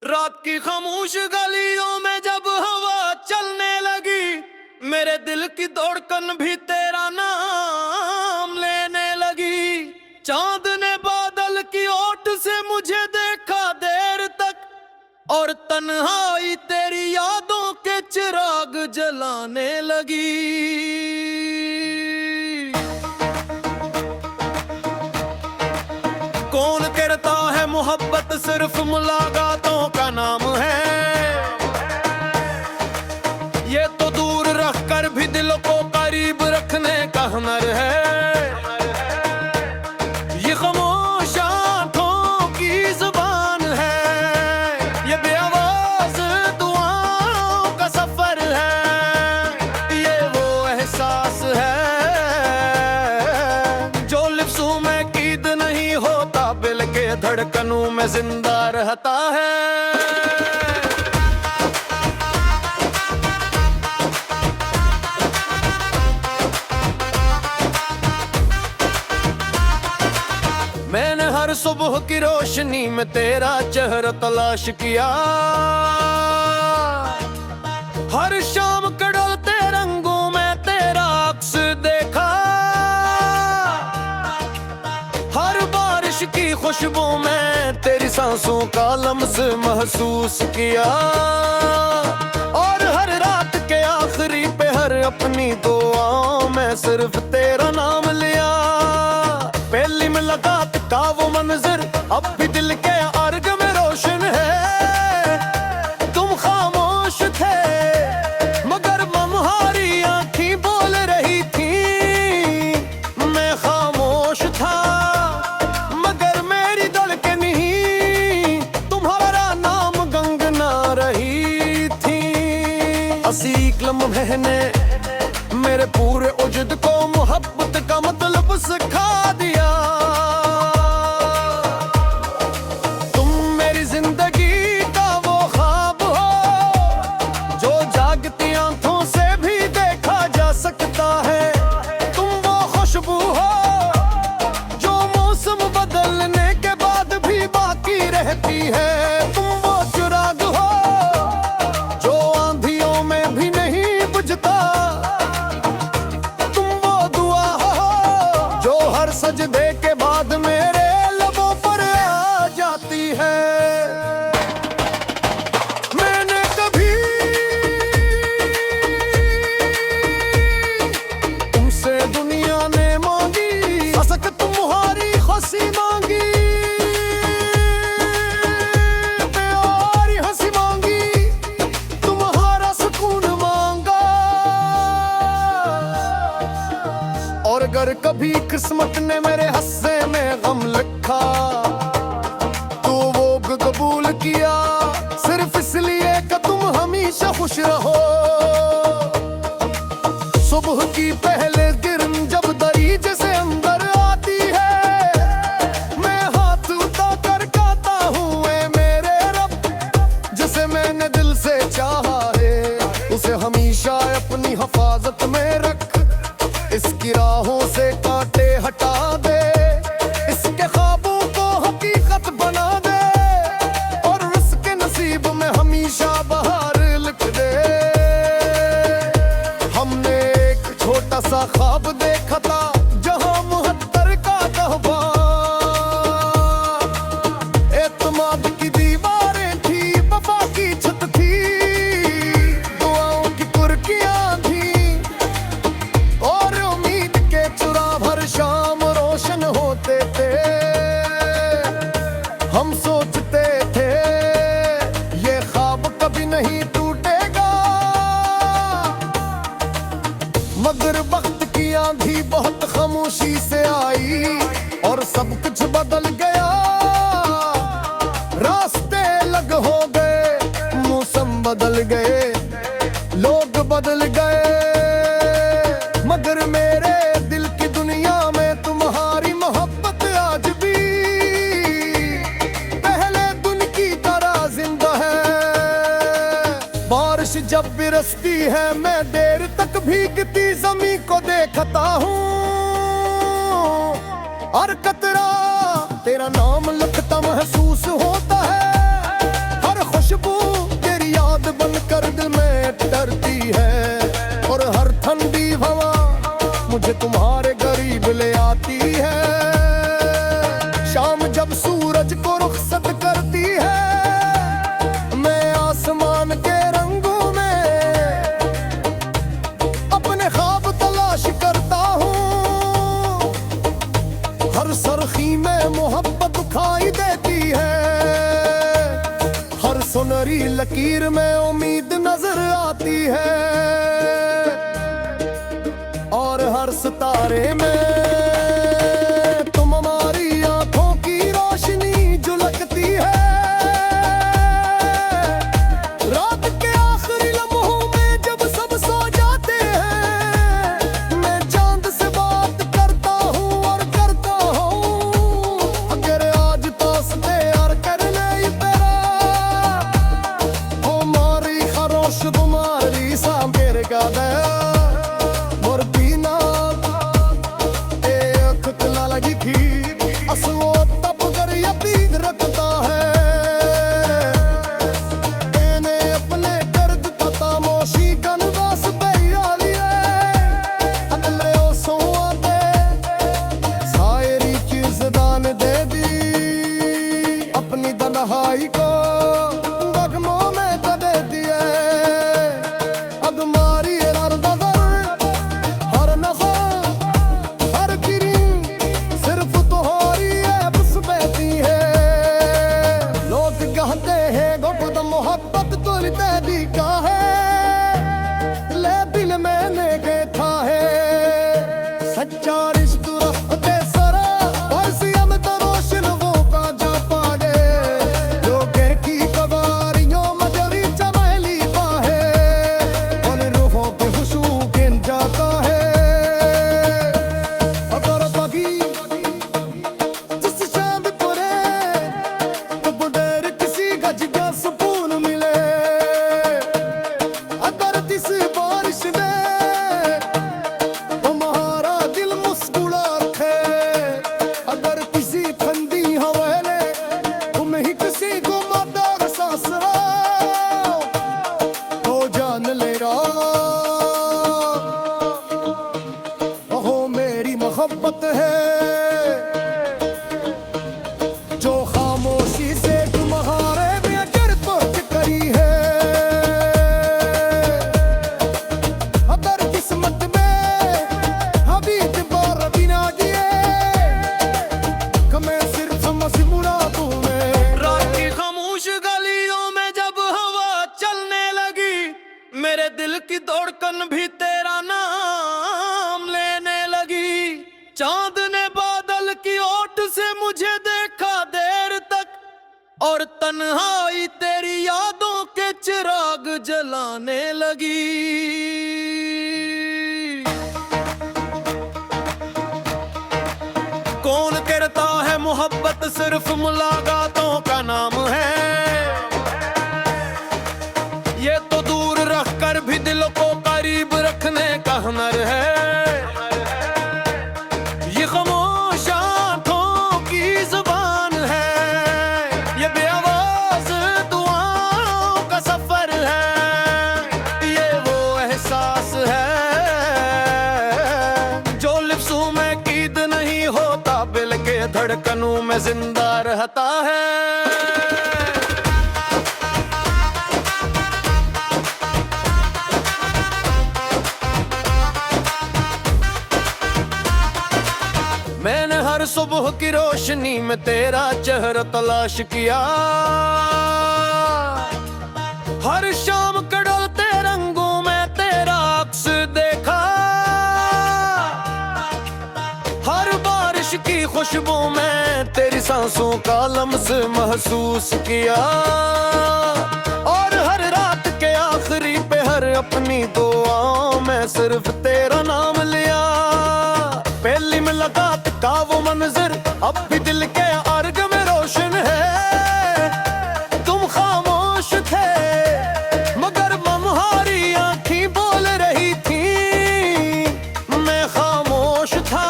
रात की खामोश गलियों में जब हवा चलने लगी, मेरे दिल की धड़कन भी तेरा नाम लेने लगी। चांद ने बादल की ओट से मुझे देखा देर तक, और तन्हाई तेरी यादों के चिराग जलाने लगी। कौन करता है मोहब्बत, सिर्फ मुलाकातों का नाम है। ये तो दूर रख कर भी दिल को करीब रखने का हुनर है। ये खामोश आंखों की जुबान है, ये बेआवाज दुआओं का सफर है। ये वो एहसास है जो लिप्सों में कीद नहीं होता, दिल के धड़कनों में जिंदा रहता है। मैंने हर सुबह की रोशनी में तेरा चेहरा तलाश किया, हर शाम कड़लते रंगों में तेरा अक्स देखा, हर बारिश की खुशबू में तेरी सांसों का लम्स महसूस किया, और हर रात के आखिरी पे हर अपनी दुआओं में सिर्फ तेरा नाम लिया। पहली मुलाकात का वो मंजर अब भी दिल के अर्ग में रोशन है। तुम खामोश थे मगर तुम्हारी आँखें बोल रही थी, मैं खामोश था मगर मेरी धड़कन ही तुम्हारा नाम गंगना रही थी। असीक लम्हे ने मेरे पूरे वजूद को मोहब्बत का मतलब सिखा दिया। तुम मेरी जिंदगी का वो ख्वाब हो जो जागती आंखों से भी देखा जा सकता है। तुम वो खुशबू हो जो मौसम बदलने के बाद भी बाकी रहती है। तुम वो चिराग हो जो आंधियों में भी नहीं बुझता। सजदे के बाद मेरे लबों पर आ जाती है। मैंने कभी तुमसे दुनिया ने मांगी, असक तुम्हारी खुशी मांगी, प्यारी हंसी मांगी, तुम्हारा सुकून मांगा। और अगर कभी किस्मत ने मेरे हस्से में गम लिखा तो वो कबूल किया, सिर्फ इसलिए कि तुम हमेशा खुश रहो। सुबह की पहले किरण जब दरीचे से अंदर आती है, मैं हाथ उठा कर कहता हूँ ऐ मेरे रब, जिसे मैंने दिल से चाहा है उसे हमेशा अपनी हिफाजत में रख। इसकी राहों से कांटे हटा दे, इसके ख्वाबों को हकीकत बना दे, और उसके नसीब में हमेशा बहार लिख दे। हमने एक छोटा सा ख्वाब देखा था जहां मुहत्तर का कहवा, एतमाद की दीवारें थी, वफा की छत थी, दुआओं की कुर्कियां थी, और उम्मीद के चुरा भर शाम रोशन होते थे। हम सोचते थे ये ख्वाब कभी नहीं टूटेगा, मगर वक्त की आंधी बहुत खामोशी से आई और सब कुछ बदल गया। रास्ते अलग हो गए, मौसम बदल गए, लोग बदल गए, मगर मेरे दिल की दुनिया में तुम्हारी मोहब्बत आज भी पहले दिन की तरह जिंदा है। बारिश जब बरसती है मैं देर तक भीगती जमीन को देखता हूँ, हर कतरा तेरा नाम लिखता महसूस होता है। हर खुश मुझे तुम्हारे करीब ले आती है। शाम जब सूरज को रुखसत करती है, मैं आसमान के रंगों में अपने ख्वाब तलाश करता हूँ। हर सरखी में मोहब्बत दिखाई देती है, हर सुनहरी लकीर में उम्मीद नजर आती है, और हर सितारे में तुम हमारी आंखों की रोशनी झलकती है। रात के आखिरी लम्हों में जब सब सो जाते हैं, मैं चांद से बात करता हूँ और करता हूँ, अगर आज तासते और कर ले तेरा हमारी खरोश तुम्हारी सांभर का दया वो तब कर यकीन रखता है, मैंने अपने दर्द पता मोशी कनवास बयाली अगले सोआते शायरी की ज़बान दे दी, अपनी तन्हाई को गगनों में दे दिए। अगमारी हर नजर हर नखर हर किरी सिर्फ तो मोहब्बत तुल तेरी का है, ले दिल मैंने देखा है। सच्चा रिश्ता रखते सरा और सियाम तो रोशन वो का जा पागे, जो के की कवारियों मजरी चमेली पाहे, और रूहों पे खुशबू गिन जाता है। अगर पगी जिस शाम पुरे तो बुढ़ेर किसी गज का बारिश में तुम्हारा दिल मुस्कुरा रखे, अगर किसी ठंडी हवेले तुम ही किसी को मदद सांस तो जान ले रहा हो मेरी मोहब्बत है, जो खामोशी से तुम्हारे में गिरफ्त करी है। मेरे दिल की धड़कन भी तेरा नाम लेने लगी, चांद ने बादल की ओट से मुझे देखा देर तक, और तन्हाई तेरी यादों के चिराग जलाने लगी। कौन कहता है मोहब्बत सिर्फ मुलाकातों का नाम है, ये तो दूर रखकर भी दिल को करीब रखने का हुनर है। ये खामोश आंखों की जुबान है, ये बेआवाज दुआओं का सफर है, ये वो एहसास है जो लिफ्ज़ों में कीद नहीं होता, दिल के धड़कनों में जिंदा रहता है। मैंने हर सुबह की रोशनी में तेरा चेहरा तलाश किया, हर शाम कड़लते रंगों में तेरा अक्स देखा, हर बारिश की खुशबू में तेरी सांसों का लम्स महसूस किया, और हर रात के आखिरी पे हर अपनी दुआओं में सिर्फ तेरा नाम लिया। पहली मुलाकात का वो मंजर अब भी दिल के अर्ग में रोशन है, तुम खामोश थे मगर तुम्हारी आँखें बोल रही थी, मैं खामोश था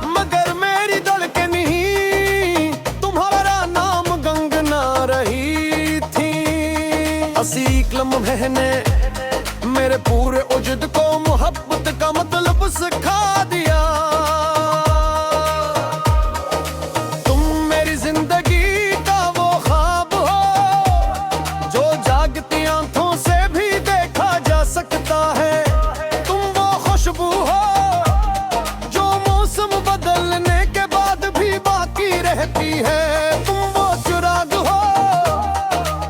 मगर मेरी धड़कन ही तुम्हारा नाम गंगना रही थी। असीक लम्हे ने मेरे पूरे वजूद को मोहब्बत का मतलब सब सिखा दिया। तुम मेरी जिंदगी का वो ख्वाब हो जो जागती आंखों से भी देखा जा सकता है। तुम वो खुशबू हो जो मौसम बदलने के बाद भी बाकी रहती है। तुम वो चिराग हो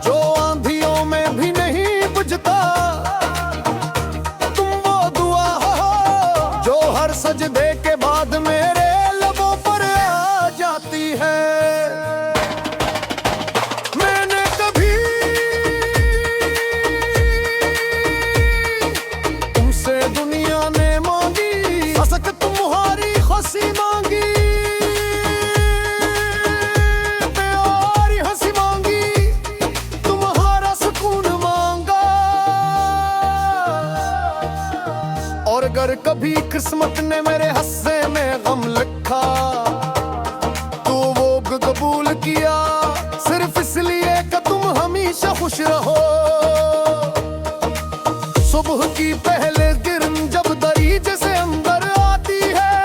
जो आंधियों में भी नहीं बुझता। तुम वो दुआ हो जो हर सजदे के बाद मेरे लबों पर आ जाती है। मैंने कभी तुमसे दुनिया ने मांगी, असक तुम्हारी खुशी मांगी, प्यारी हंसी मांगी, तुम्हारा सुकून मांगा। और अगर कभी किस्मत ने मेरे हस्से में गम लिखा तो वो कबूल किया, सिर्फ इसलिए कि तुम हमेशा खुश रहो। सुबह की पहले किरण जब दरीचे से अंदर आती है,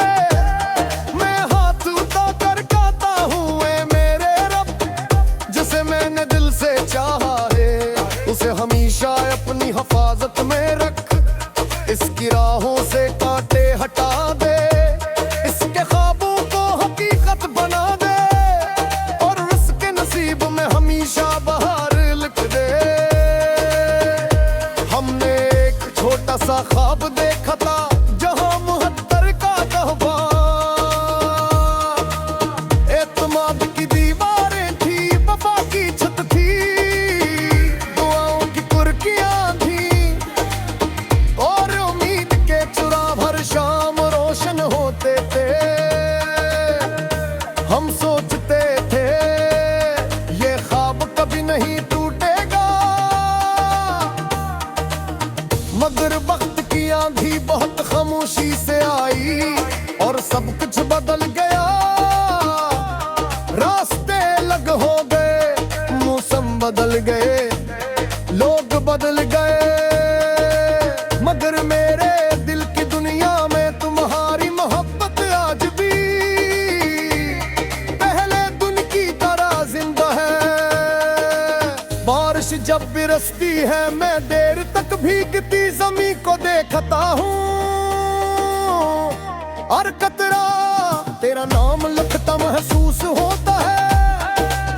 मैं हाथ उठा कर कहता हूँ ऐ मेरे रब, जिसे मैंने दिल से चाहा है उसे हमेशा अपनी हिफाजत में रख। इसकी राहों से कांटे हटा दे, इसके ख्वाबों को हकीकत बना दे, और उसके नसीब में हमेशा बहार लिख दे। हमने एक छोटा सा ख्वाब देखा था जहां मुहत्तर का कहवा, एतमाद की दीवारें थी, वफा की छत थी, दुआओं की कुर्कियां थी, और उम्मीद के चुरा भर शाम रोशन होते थे। हम सोचते थे ये ख्वाब कभी नहीं टूटेगा, मगर वक्त की आंधी बहुत खामोशी से आई और सब कुछ बदल गया। रास्ते अलग हो गए, मौसम बदल गए, लोग बदल गए, मगर मेरे दिल की दुनिया में तुम्हारी मोहब्बत आज भी पहले दिन की तरह जिंदा है। बारिश जब बरसती है मैं देर तक भीगती जमीन को देखता हूँ, हर कतरा तेरा नाम लिखता महसूस होता है।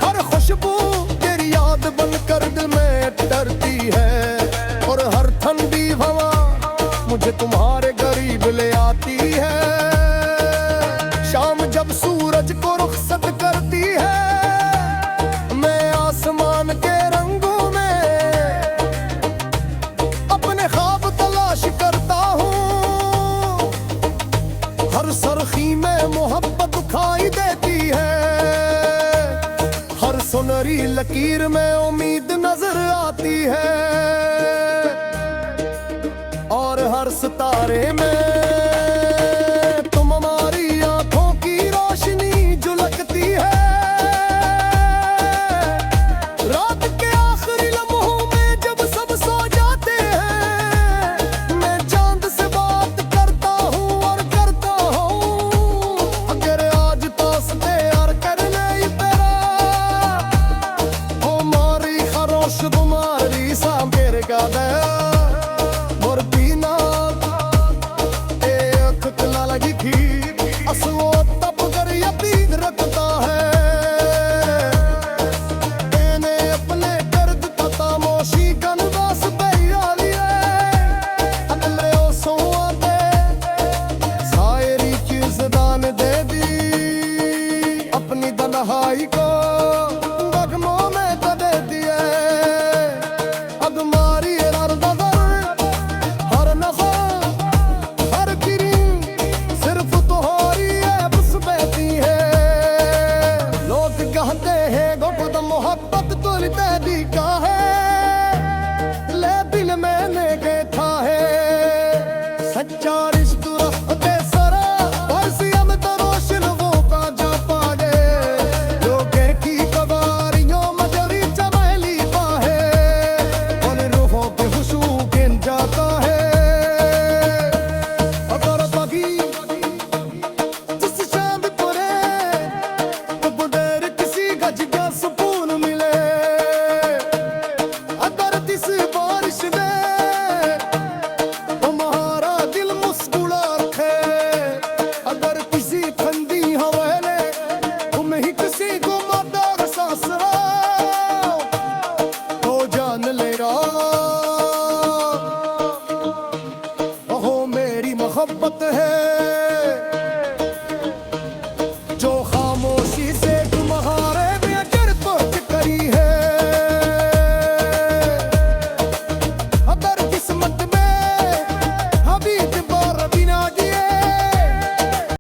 हर खुशबू तेरी याद बनकर दिल में डरती है, और हर ठंडी हवा मुझे तुम्हारे करीब ले आती है। शाम जब सूरज को रुखसत करती है, मैं आसमान के रंगों में अपने ख्वाब तलाश करता हूँ। हर सरखी में मोहब्बत दिखाई देती है, हर सुनहरी लकीर में उम्मीद नजर आती है, और हर सितारे में तुम हमारी आंखों की रोशनी झलकती है। रात के आखिरी लम्हों में जब सब सो जाते हैं, मैं चांद से बात करता हूँ और करता हूँ, अगर आज तासते और कर ले तेरा हमारी खरोश तुम्हारी सांभर का दया। तन्हाई को गगनों में कदे दिए, अदमारी हर नजर हर नजर हर किरण सिर्फ तुम्हारी बस बहती है। लोग कहते हैं गुप्त मोहब्बत तुलते दी का है, ले दिल मैंने के था